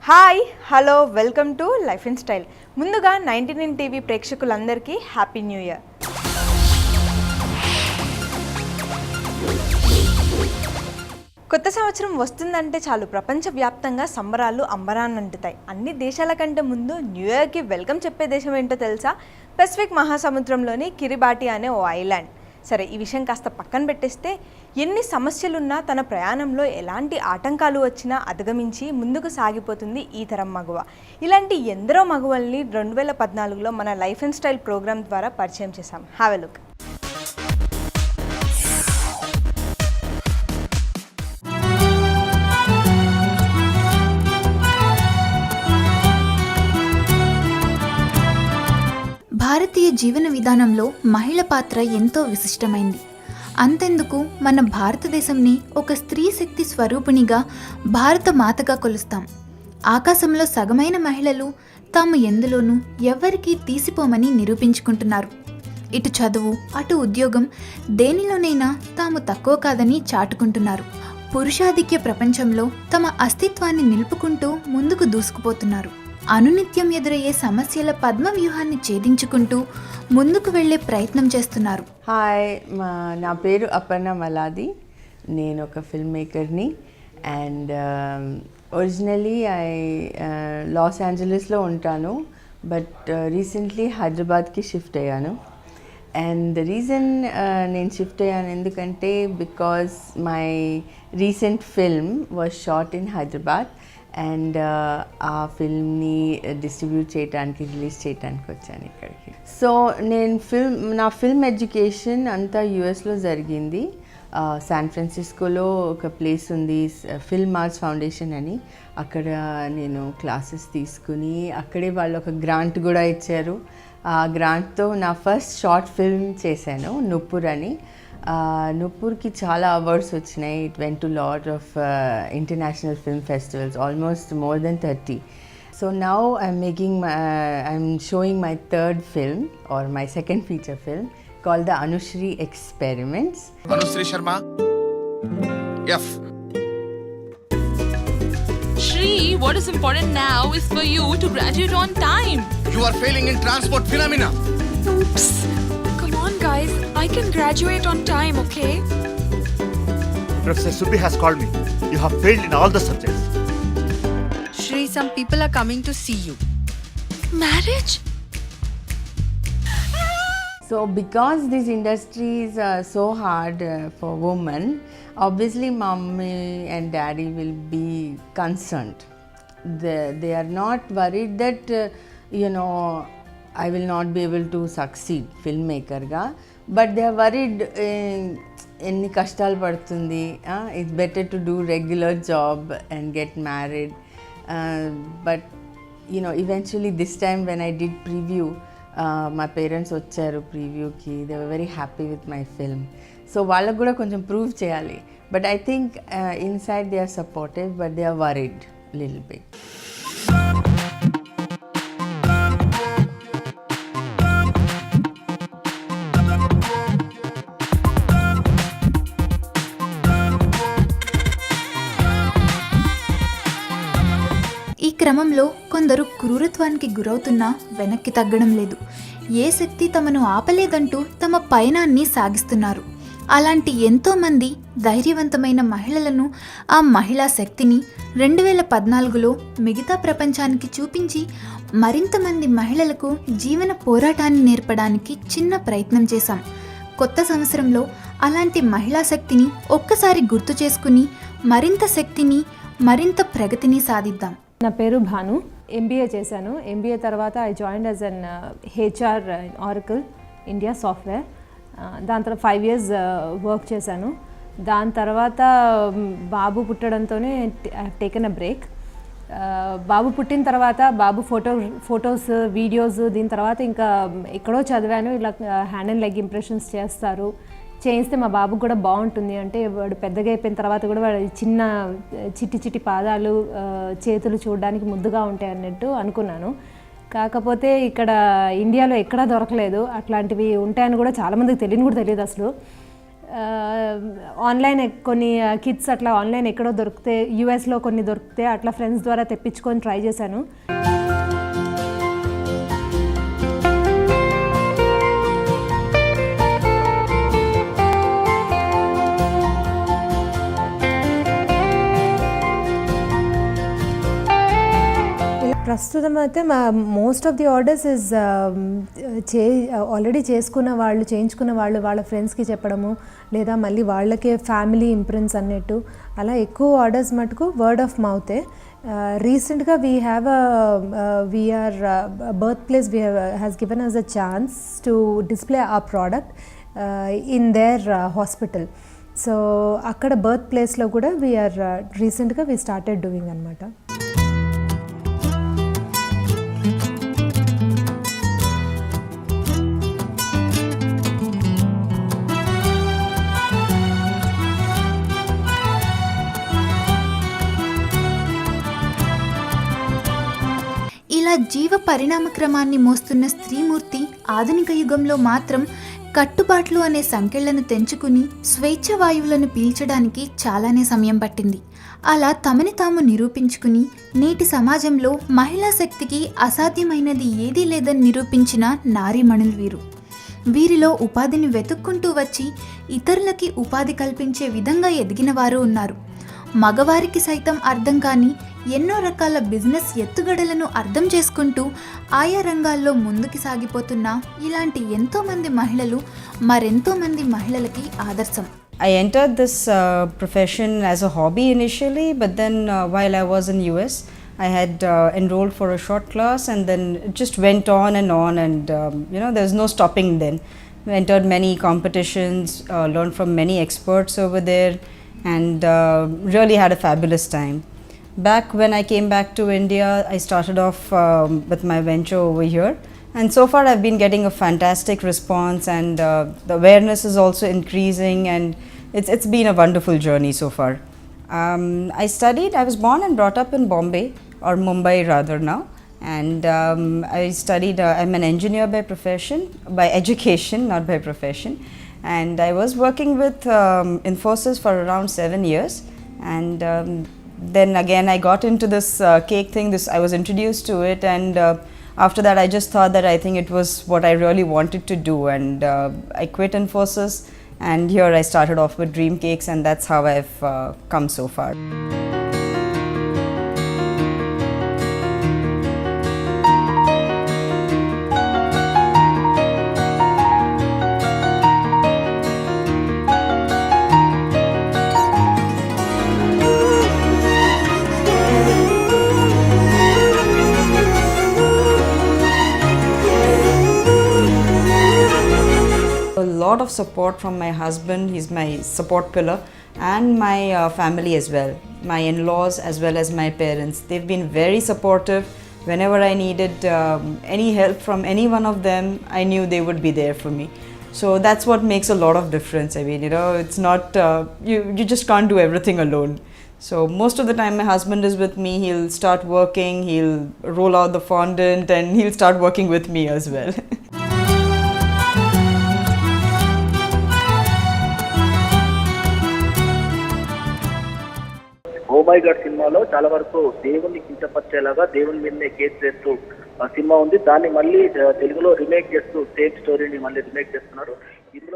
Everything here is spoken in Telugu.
Hi hello welcome to life in style. ముందుగా 99 టీవీ ప్రేక్షకులందరికీ హ్యాపీ న్యూ ఇయర్. కొత్త సంవత్సరం వస్తుందంటే చాలు ప్రపంచవ్యాప్తంగా సంబరాలు అంబరాన్నంటుతాయి. అన్ని దేశాల కంటే ముందు న్యూ ఇయర్కి వెల్కమ్ చెప్పే దేశం ఏంటో తెలుసా? పసిఫిక్ మహాసముద్రంలోని కిరిబాటి అనే ఓ ఐలాండ్. సరే, ఈ విషయం కాస్త పక్కన పెట్టేస్తే, ఎన్ని సమస్యలున్నా తన ప్రయాణంలో ఎలాంటి ఆటంకాలు వచ్చినా అధిగమించి ముందుకు సాగిపోతుంది ఈ తరం మగువ. ఇలాంటి ఎందరో మగువల్ని 2014లో మన లైఫ్ అండ్ స్టైల్ ప్రోగ్రామ్ ద్వారా పరిచయం చేశాం. Have a look. భారతీయ జీవన విధానంలో మహిళ పాత్ర ఎంతో విశిష్టమైంది. అంతెందుకు, మన భారతదేశంని ఒక స్త్రీ శక్తి స్వరూపిణిగా భారత మాతగా కొలుస్తాం. ఆకాశంలో సగమైన మహిళలు తాము ఎందులోనూ ఎవ్వరికీ తీసిపోమని నిరూపించుకుంటున్నారు. ఇటు చదువు, అటు ఉద్యోగం, దేనిలోనైనా తాము తక్కువ కాదని చాటుకుంటున్నారు. పురుషాధిక్య ప్రపంచంలో తమ అస్తిత్వాన్ని నిలుపుకుంటూ ముందుకు దూసుకుపోతున్నారు. అనునిత్యం ఎదురయ్యే సమస్యల పద్మ వ్యూహాన్ని ఛేదించుకుంటూ ముందుకు వెళ్లే ప్రయత్నం చేస్తున్నారు. హాయ్, నా పేరు అపర్ణ మలాది. నేను ఒక ఫిల్మ్ మేకర్ని అండ్ ఒరిజినలీ లాస్ ఏంజలీస్లో ఉంటాను, బట్ రీసెంట్లీ హైదరాబాద్కి షిఫ్ట్ అయ్యాను. అండ్ ద రీజన్ నేను షిఫ్ట్ అయ్యాను ఎందుకంటే because my recent film was shot in Hyderabad and ఆ ఫిల్మ్ని డిస్ట్రిబ్యూట్ చేయడానికి, రిలీజ్ చేయడానికి వచ్చాను ఇక్కడికి. సో నా ఫిల్మ్ ఎడ్యుకేషన్ అంతా యుఎస్లో జరిగింది. శాన్ ఫ్రాన్సిస్కోలో ఒక ప్లేస్ ఉంది, ఫిల్మ్ ఆర్ట్స్ ఫౌండేషన్ అని. అక్కడ నేను క్లాసెస్ తీసుకుని అక్కడే వాళ్ళు ఒక గ్రాంట్ కూడా ఇచ్చారు. ఆ గ్రాంట్తో నా ఫస్ట్ షార్ట్ ఫిల్మ్ చేశాను, నుప్పుర్ అని. నుప్పూర్కి చాలా అవార్డ్స్ వచ్చినాయి. It went to lot of international film festivals, almost more than 30. So now I'm showing my third film or my second feature film called the Anushri Experiments. Anushree Sharma, F. Shri, what is important now is for you to graduate on time. You are failing in transport phenomena. Oops. Come on, guys. I can graduate on time, okay? Professor Subbi has called me. You have failed in all the subjects. Shri, some people are coming to see you. Marriage? So because this industry is so hard for women, obviously mommy and daddy will be concerned. They are not worried that I will not be able to succeed filmmaker ga, but they are worried enni kashtalu padutundi, it's better to do regular job and get married. But eventually this time when I did preview, my parents వచ్చారు ప్రీవ్యూకి. they were very happy with my film. So వాళ్ళకు కూడా కొంచెం ప్రూవ్ చేయాలి. But I think inside they are supportive, but they are worried a little bit. ఈ క్రమంలో కొందరు క్రూరత్వానికి గురవుతున్నా వెనక్కి తగ్గడం లేదు. ఏ శక్తి తమను ఆపలేదంటూ తమ పయనాన్ని సాగిస్తున్నారు. అలాంటి ఎంతోమంది ధైర్యవంతమైన మహిళలను, ఆ మహిళా శక్తిని 2014లో మిగతా ప్రపంచానికి చూపించి మరింత మంది మహిళలకు జీవన పోరాటాన్ని నేర్పడానికి చిన్న ప్రయత్నం చేశాం. కొత్త సంవత్సరంలో అలాంటి మహిళా శక్తిని ఒక్కసారి గుర్తు చేసుకుని మరింత శక్తిని, మరింత ప్రగతిని సాధిద్దాం. నా పేరు భాను. ఎంబీఏ చేశాను. ఎంబీఏ తర్వాత I joined as an HR Oracle India software. దాని తర్వాత 5 years వర్క్ చేశాను. దాని తర్వాత బాబు పుట్టడంతోనే ఐ టేకెన్ అ బ్రేక్. బాబు పుట్టిన తర్వాత బాబు ఫొటోస్ వీడియోస్, దీని తర్వాత ఇంకా ఎక్కడో చదివాను, ఇలా హ్యాండ్ అండ్ లెగ్ ఇంప్రెషన్స్ చేయిస్తే మా బాబుకు కూడా బాగుంటుంది, అంటే వాడు పెద్దగా అయిపోయిన తర్వాత కూడా వాడు చిన్న చిట్టి పాదాలు, చేతులు చూడడానికి ముద్దుగా ఉంటాయి అన్నట్టు అనుకున్నాను. కాకపోతే ఇక్కడ ఇండియాలో ఎక్కడా దొరకలేదు. అట్లాంటివి ఉంటాయని కూడా చాలామందికి తెలియదు అసలు. ఆన్లైన్ కొన్ని కిట్స్ అట్లా ఆన్లైన్ ఎక్కడో దొరికితే యూఎస్లో కొన్ని దొరికితే అట్లా ఫ్రెండ్స్ ద్వారా తెప్పించుకొని ట్రై చేశాను. ప్రస్తుతం అయితే most of the orders is already చేయించుకున్న వాళ్ళు వాళ్ళ ఫ్రెండ్స్కి చెప్పడము, లేదా మళ్ళీ వాళ్ళకే ఫ్యామిలీ ఇంప్రింట్స్ అన్నట్టు అలా ఎక్కువ ఆర్డర్స్ మటుకు వర్డ్ ఆఫ్ మౌతే. రీసెంట్గా VR birth place has given us a chance to display a product in their hospital. So అక్కడ బర్త్ ప్లేస్లో కూడా రీసెంట్గా వీ స్టార్టెడ్ డూయింగ్ అనమాట. ఇలా జీవ పరిణామ క్రమాన్ని మోస్తున్న స్త్రీమూర్తి ఆధునిక యుగంలో మాత్రం కట్టుబాట్లు అనే సంకెళ్లను తెంచుకుని స్వేచ్ఛ వాయువులను పీల్చడానికి చాలానే సమయం పట్టింది. అలా తమని తాము నిరూపించుకుని నేటి సమాజంలో మహిళా శక్తికి అసాధ్యమైనది ఏదీ లేదని నిరూపించిన నారీమణులు వీరు. వీరిలో ఉపాధిని వెతుక్కుంటూ వచ్చి ఇతరులకి ఉపాధి కల్పించే విధంగా ఎదిగిన వారు ఉన్నారు. మగవారికి సైతం అర్థం కాని ఎన్నో రకాల బిజినెస్ ఎత్తుగడలను అర్థం చేసుకుంటూ ఆయా రంగాల్లో ముందుకు సాగిపోతున్న ఇలాంటి ఎంతోమంది మహిళలు మరెంతోమంది మహిళలకి ఆదర్శం. I entered this profession as a hobby initially, but then while I was in US, I had enrolled for a short class, and then it just went on, and there was no stopping then. I entered many competitions, learned from many experts over there, and really had a fabulous time. Back when I came back to India, I started off with my venture over here, and so far I've been getting a fantastic response, and the awareness is also increasing, and it's been a wonderful journey so far. I was born and brought up in Bombay, or Mumbai rather now, and I studied, I'm an engineer by profession, by education, not by profession, and I was working with Infosys for around 7 years, and then again I got into this cake thing. I was introduced to it, and after that I just thought that I think it was what I really wanted to do, and I quit Infosys, and here I started off with Dream Cakes, and that's how I've come so far. A lot of support from my husband. He's my support pillar, and my family as well, my in-laws as well as my parents. They've been very supportive. Whenever I needed any help from any one of them, I knew they would be there for me. So that's what makes a lot of difference. I mean, it's not you just can't do everything alone. So most of the time my husband is with me. He'll start working, he'll roll out the fondant, and he'll start working with me as well. Oh my God సినిమాలో చాలా వరకు దేవుణ్ణి కించపరిచేలాగా దేవుని మీదనే కేసు చేస్తూ సినిమా ఉంది. దాన్ని మళ్ళీ తెలుగులో రీమేక్ చేస్తూ సేమ్ స్టోరీని మళ్ళీ రీమేక్ చేస్తున్నారు. ఇందులో